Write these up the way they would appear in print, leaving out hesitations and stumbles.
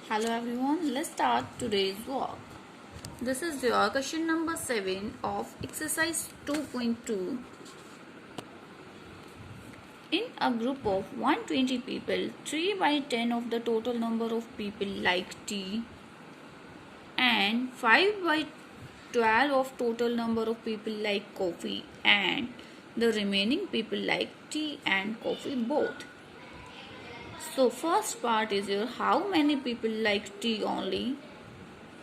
Hello everyone, let's start today's work. This is your question number 7 of exercise 2.2. In a group of 120 people, 3 by 10 of the total number of people like tea and 5 by 12 of total number of people like coffee and the remaining people like tea and coffee both. So first part is your how many people like tea only.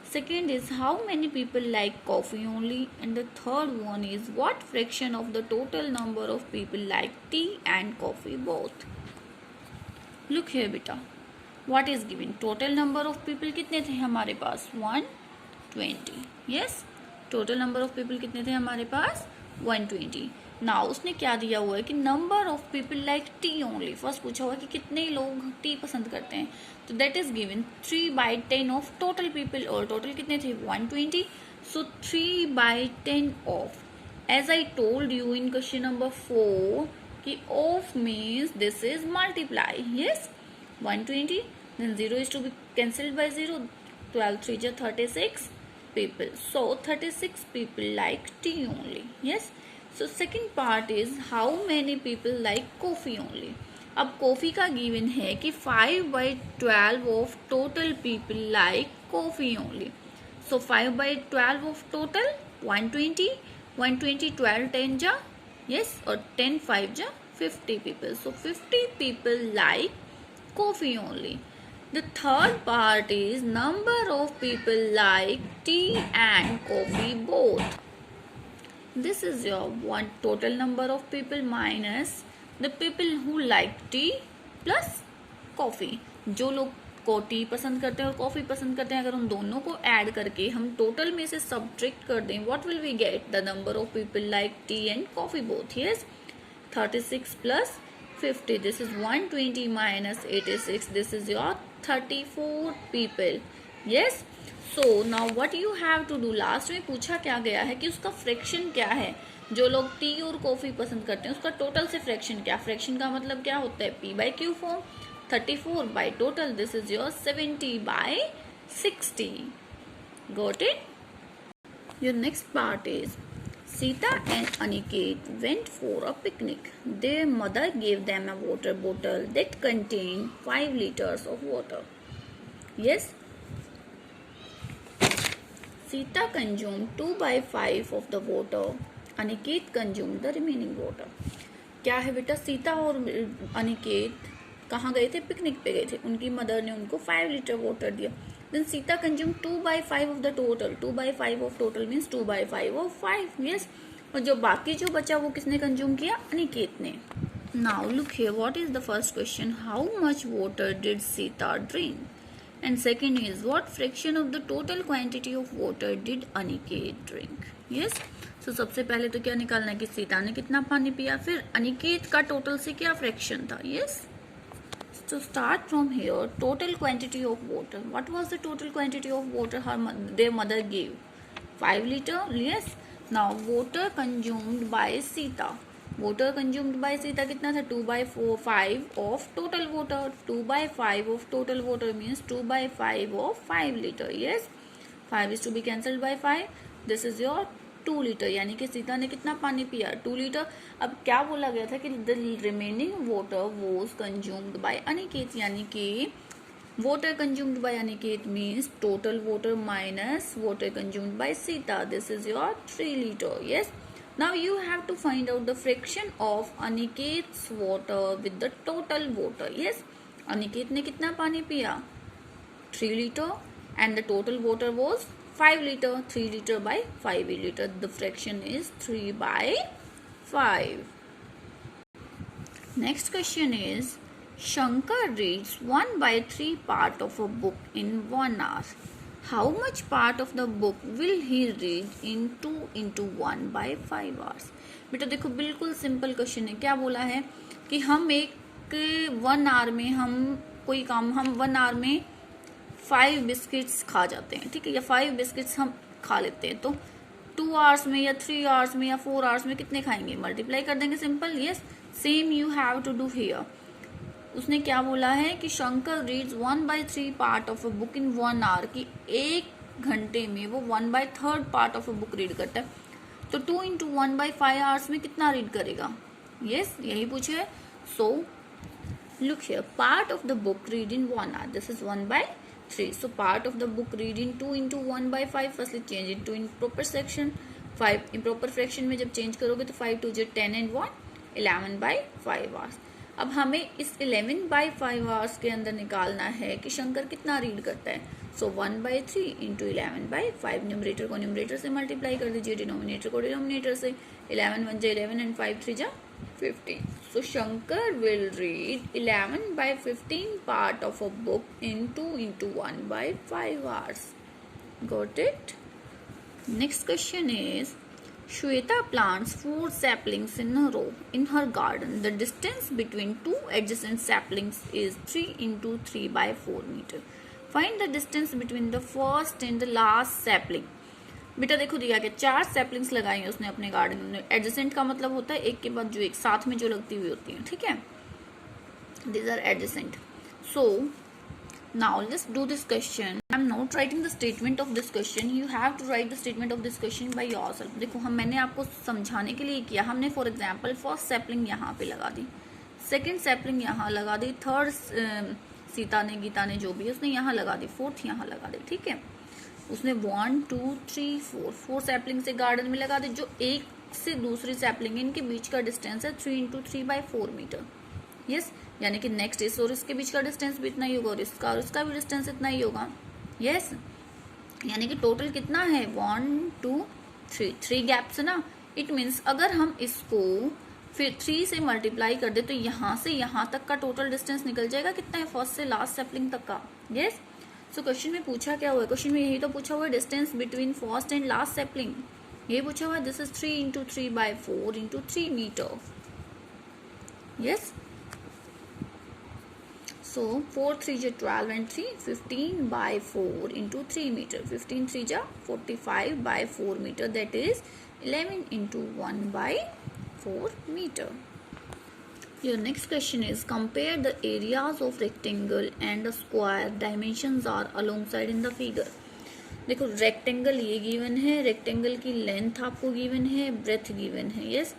Second is how many people like coffee only, and the third one is what fraction of the total number of people like tea and coffee both. Look here beta, what is given? Total number of people कितने थे हमारे पास 120. Yes, total number of people कितने थे हमारे पास 120. Now उसने क्या दिया हुआ है कि number of people like T only. First पूछा हुआ है कि कितने लोग टी पसंद करते हैं, तो that is given 3/10 of total people, और टोटल कितने थे 120. So 3/10 of, as I told you in question number 4 कि of means this is multiply. Yes, 120 then 0 is to be cancelled by 0. 12 3 is 36 people, so 36 people like tea only. Yes, so second part is how many people like coffee only. अब coffee का given है कि 5/12 of total people like coffee only. So 5/12 of total 120, 120 12 10 जा, yes, और 10 5 जा 50 people. So 50 people like coffee only. The third part is number of people like tea and coffee both. This is your one total number of people minus the people who like tea plus coffee. जो लोग को T पसंद करते हैं और coffee पसंद करते हैं, अगर उन दोनों को ऐड करके हम टोटल में से सब्ट्रैक्ट कर दें, what will we get? The number of people like tea and coffee both. Yes, 36 plus 50. This is 120 minus 86. This is your 34 people. Yes, so now what you have to do, last में पूछा क्या गया है कि उसका fraction क्या है. जो लोग टी और कॉफी पसंद करते हैं उसका टोटल से फ्रैक्शन क्या. फ्रैक्शन का मतलब क्या होता है, p/q form. 34 by total, this is your 70/60. Got it? Your next part is Sita and Aniket went for a picnic. Their mother gave them a water bottle that contained 5 liters of water. Yes, Sita consumed 2/5 of the water. Aniket consumed the remaining water. क्या है बेटा, सीता और अनिकेत कहाँ गए थे, picnic पे गए थे. उनकी मदर ने उनको 5 लीटर वाटर दिया. Then Sita consume 2/5 of the total. 2/5 of total means 2/5 of 5. Yes, और जो बाकी जो बचा वो किसने कंज्यूम किया, अनिकेत ने. Now look here, what is the first question, how much water did Sita drink, and second is what fraction of the total quantity of water did Aniket drink. Yes, so सबसे पहले तो क्या निकालना है कि सीता ने कितना पानी पिया, फिर अनिकेत का टोटल से क्या फ्रैक्शन था. Yes, so start from here. Total quantity of water, what was the total quantity of water their mother gave, 5 liter. Yes, now water consumed by Sita. Water consumed by Sita कितना था, 2/5 of total water. 2/5 of total water means 2/5 of 5 liter. Yes, 5 is to be cancelled by 5. This is your 2 litre, यानी कि सीता ने कितना पानी पिया, 2 litre. अब क्या बोला गया था कि the remaining water was consumed by Aniket, यानी कि water consumed by Aniket means total water minus water consumed by Sita. This is your 3 litre. Yes, now you have to find out the fraction of Aniket's water with the total water. Yes, Aniket ने कितना पानी पिया, 3 litre, and the total water was 5 liter. 3 liter by 5 liter. The fraction is 3/5. Next question is Shankar reads 1/3 part of a book in 1 hour. How much part of the book will he read in 2 into 1/5 hours? बेटा देखो बिल्कुल simple question है. क्या बोला है कि हम एक 1 आवर में हम कोई काम, हम 1 आवर में 5 बिस्किट्स खा जाते हैं, ठीक है, या 5 बिस्किट्स हम खा लेते हैं, तो 2 आवर्स में या 3 आवर्स में या 4 आवर्स में कितने खाएंगे, मल्टीप्लाई कर देंगे, simple. Yes, same you have to do here. उसने क्या बोला है कि Shankar reads 1/3 part of a book in 1 hour, कि 1 घंटे में वो 1/3 part of a book read करता है। तो 2 इंटू 1/5 आवर्स में कितना रीड करेगा? यस, यही पूछे है। So look here, part of the book read in 1 hour, this is 1/3. So part of the book read in 2 into 1/5. Firstly change it to improper section. 5 improper fraction में जब change करोगे तो 5 2 10 and 1 11/5 hours. अब हमें इस 11/5 hours के अंदर निकालना है कि शंकर कितना रीड करता है. सो 1/3 इंटू 11/5. न्यूमरेटर को न्यूमरेटर से मल्टीप्लाई कर दीजिए, डिनोमिनेटर को डिनोमिनेटर से. 11 1 जा 11 and 5 3 जा 15. So Shankar will read 11/15 part of a book in 2 into 1/5 hours. Got it? Next question is, Shweta plants 4 saplings in a row in her garden. The distance between 2 adjacent saplings is 3 into 3/4 meter. Find the distance between the first and the last sapling. बेटा देखो दिया कि 4 saplings लगाई है उसने अपने garden में. Adjacent का मतलब होता है एक के बाद जो एक साथ में जो लगती हुई होती है, ठीक है. These are adjacent. So now let's do this question. I'm not writing the statement of this question. You have to write the statement of this question by yourself. देखो मैंने आपको समझाने के लिए किया. हमने फॉर एग्जाम्पल फर्स्ट सैपलिंग यहाँ पे लगा दी, सेकेंड सैपलिंग यहाँ लगा दी, थर्ड सीता ने गीता ने जो भी है उसने यहाँ लगा दी, फोर्थ यहाँ लगा दी, ठीक है. उसने 1 2 3 4 सैपलिंग से गार्डन में लगा दी. जो एक से दूसरी सैपलिंग है इनके बीच का डिस्टेंस है 3 into 3/4 मीटर. यस, यानी कि नेक्स्ट इस और इसके बीच का डिस्टेंस भी इतना ही होगा और इसका भी डिस्टेंस इतना ही होगा. यस, यानी कि टोटल कितना है 1 2 3 गैप्स है ना. इट मीन्स अगर हम इसको फिर 3 से मल्टीप्लाई कर दे तो यहाँ से यहाँ तक का टोटल डिस्टेंस निकल जाएगा. कितना है फर्स्ट से लास्ट सैपलिंग तक का. यस, सो क्वेश्चन में पूछा क्या हुआ है, क्वेश्चन में यही तो पूछा हुआ है distance between first and last sapling. ये पूछा हुआ है. This is 3 into 3/4 into 3 metre. Yes, so 4 3 जा 12 and 3 15/4 into 3 मीटर. 15 3 जा 45/4 metre. That is 11 into 1/4 metre. Your next question is, compare the areas of rectangle and a square. Dimensions are alongside in the figure. देखो rectangle ये given है, rectangle की length आपको given है, breadth given है. Yes,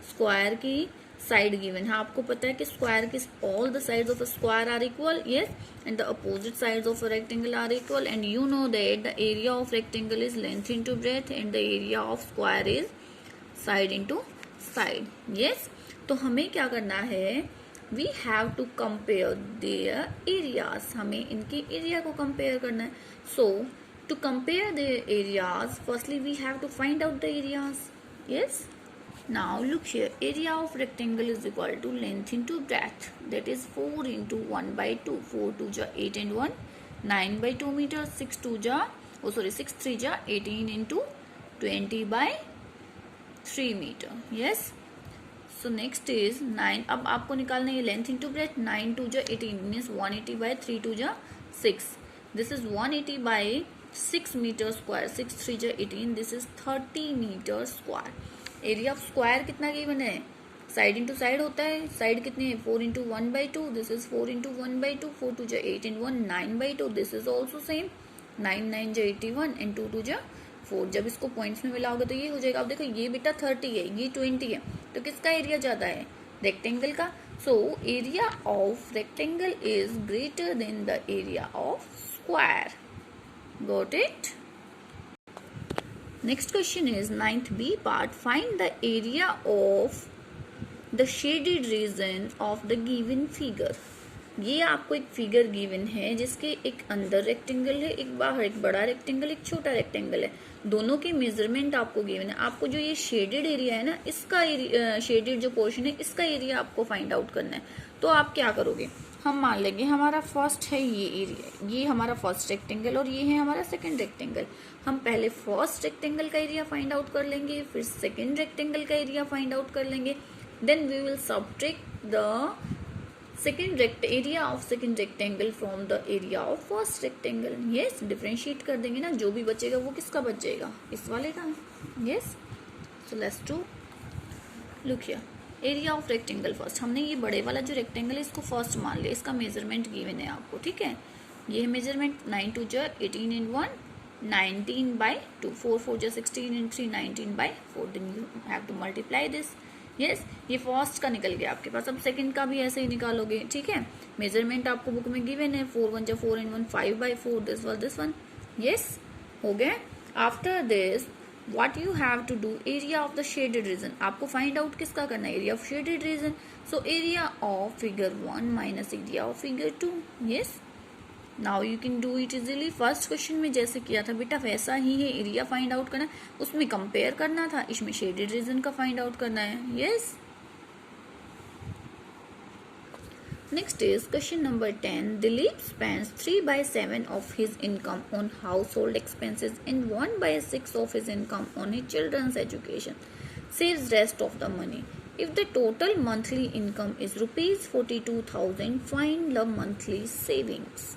square की side given है. आपको पता है कि स्क्वायर की all the sides of a square are equal. Yes, and the opposite sides of a rectangle are equal. And you know that the area of rectangle is length into breadth and the area of square is side into side. Yes, तो हमें क्या करना है, we have to compare their areas. हमें इनके area को compare करना है. So to compare their areas firstly we have to find out the areas. Yes, now look here, area of rectangle is equal to length into breadth. That is 4 into 1/2. 4 2 जा 8 and 1 9/2 metre. 6 3 जा 18 into 20/3 metre. Yes, so next is 9. अब आपको निकालना है length into breadth. 9 2 जा 18 means 180/3 2 जा 6. This is 180/6 metre square. 6 3 जा 18. This is 30 metre square. Area of square कितना गिवन है, साइड इंटू साइड होता है. साइड कितनी है 4 into 1/2. This is 4 into 1/2. 4 2 जा 8 and 1 9/2. This is also same. 9 9 जा 81 and 2 2 जा 4. जब इसको पॉइंट्स में मिलाओगे तो ये हो जाएगा. अब देखो ये बेटा 30 है, ये 20 है, तो किसका एरिया ज्यादा है, रेक्टेंगल का. So area of rectangle is greater than the area of square. Got it. Next question is 9th B part. Find the area of the shaded region of the given figure. ये आपको एक figure given है जिसके एक अंदर rectangle है, एक बाहर, एक बड़ा रेक्टेंगल, एक छोटा रेक्टेंगल है. दोनों के मेजरमेंट आपको गिवन है. आपको जो ये शेडेड एरिया है ना, इसका शेडेड जो पोर्शन है इसका एरिया आपको फाइंड आउट करना है. तो आप क्या करोगे, हम मान लेंगे हमारा फर्स्ट है ये एरिया, ये हमारा फर्स्ट रेक्टेंगल और ये है हमारा सेकंड रेक्टेंगल. हम पहले फर्स्ट रेक्टेंगल का एरिया फाइंड आउट कर लेंगे, फिर सेकंड रेक्टेंगल का एरिया फाइंड आउट कर लेंगे. Then we will subtract the area of second rectangle from the area of first rectangle. yes, differentiate कर देंगे ना, जो भी बचेगा वो किसका बच जाएगा, इस वाले का. yes, so let's do. look here, area of rectangle first, हमने ये बड़े वाला जो रेक्टेंगल है इसको फर्स्ट मान लिया, इसका मेजरमेंट गिवन है आपको, ठीक है। ये मेजरमेंट 9 2 जा 18 इन 1 19 by 2, 4 4 जा 16 इन 3 19 by 4, then you have to multiply this. Yes, ये फर्स्ट का निकल गया आपके पास। अब सेकंड का भी ऐसे ही निकालोगे, ठीक है। मेजरमेंट आपको बुक में गिवन है 4 1 जा 4 इन 1 5 by 4, दिस वन। यस, हो गया। After this what you have to do, area of the shaded region, आपको find out किसका करना है, area of shaded region। so area of figure 1 minus area of figure 2। yes, now you can do it easily। First question में जैसे किया था बेटा वैसा ही है, एरिया फाइंड आउट करना, उसमें कंपेयर करना था, इसमें शेडेड रीजन का फाइंड आउट करना है। Yes, next is question number 10। Dilip spends 3/7 of his income on household expenses and 1/6 of his income on his children's education, saves rest of the money। if the total monthly income is rupees 42,000, find the monthly savings।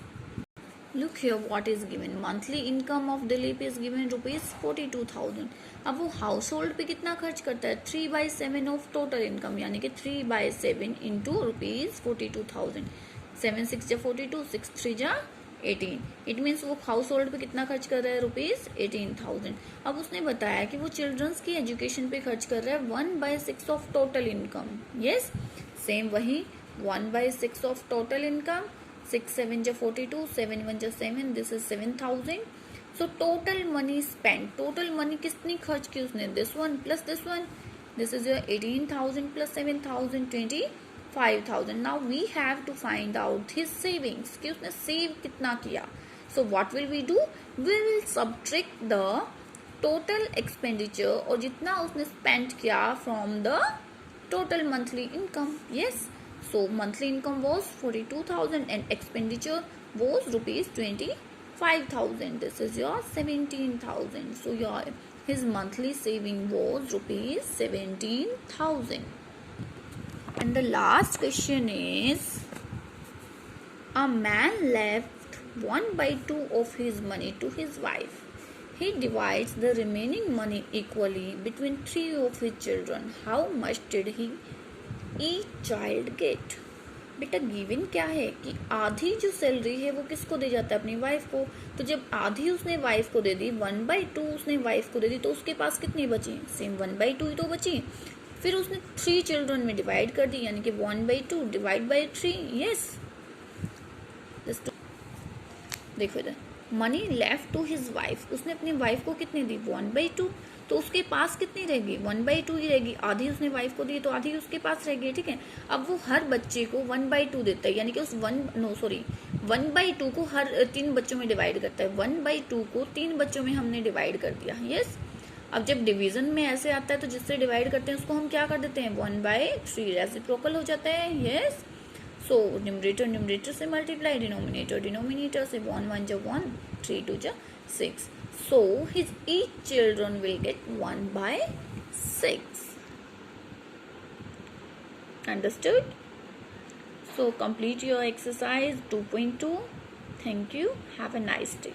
Look here what is given, monthly income of Dilip is given rupees 42,000। अब वो house hold पे कितना खर्च करता है, 3/7 of total income, यानी कि 3/7 into rupees 42,000। 7 6 जा 42, 6 3 जा 18, इट मीन्स वो हाउस होल्ड पे कितना खर्च कर रहा है, रुपीज 18,000। अब उसने बताया कि वो चिल्ड्रंस की एजुकेशन पे खर्च कर रहा है 1/6 of total income. Yes, same वही 1/6 ऑफ टोटल इनकम, 6 7 जा 42, 7 1 जा 7, this is 7,000। So total money spend, total money कितनी खर्च की उसने, this one plus this one, this is your 18,000 plus 7,000, 25,000। Now we have to find out his savings, कि उसने save कितना किया। So what will we do, we will subtract the total expenditure, और जितना उसने स्पेंड किया from the total monthly income. Yes, so monthly income was 42,000 and expenditure was rupees 25,000, this is your 17,000। so your his monthly saving was rupees 17,000। and the last question is, a man left 1/2 of his money to his wife, he divides the remaining money equally between 3 of his children, how much did he each child get। बेटा given क्या है कि आधी जो salary है वो किसको दे जाता है, अपनी वाइफ को। तो जब आधी उसने वाइफ को दे दी, 1/2 उसने वाइफ को दे दी, तो उसके पास कितनी बची, सेम 1/2 ही तो बची। फिर उसने 3 चिल्ड्रन में डिवाइड कर दी, यानी कि 1/2 डिवाइड बाई 3। यस, देखो इधर, money left to his wife, उसने अपनी वाइफ को कितनी दी, 1/2, तो उसके पास कितनी रहेगी, 1/2 ही रहेगी। आधी उसने वाइफ को दी तो आधी उसके पास रहेगी, ठीक है। अब वो हर बच्चे को 1/2 देता है, यानी कि उस 1/2 को हर 3 बच्चों में डिवाइड करता है। 1/2 को 3 बच्चों में हमने डिवाइड कर दिया। यस, अब जब डिवीजन में ऐसे आता है तो जिससे डिवाइड करते हैं उसको हम क्या कर देते हैं, 1/3, रेसिप्रोकल हो जाता है। यस, सो न्यूमरेटर से मल्टीप्लाई, डिनोमिनेटर से 1 1 जा 1, 3 2 जा 6। So his each children will get 1/6। Understood? So complete your exercise 2.2। Thank you. Have a nice day.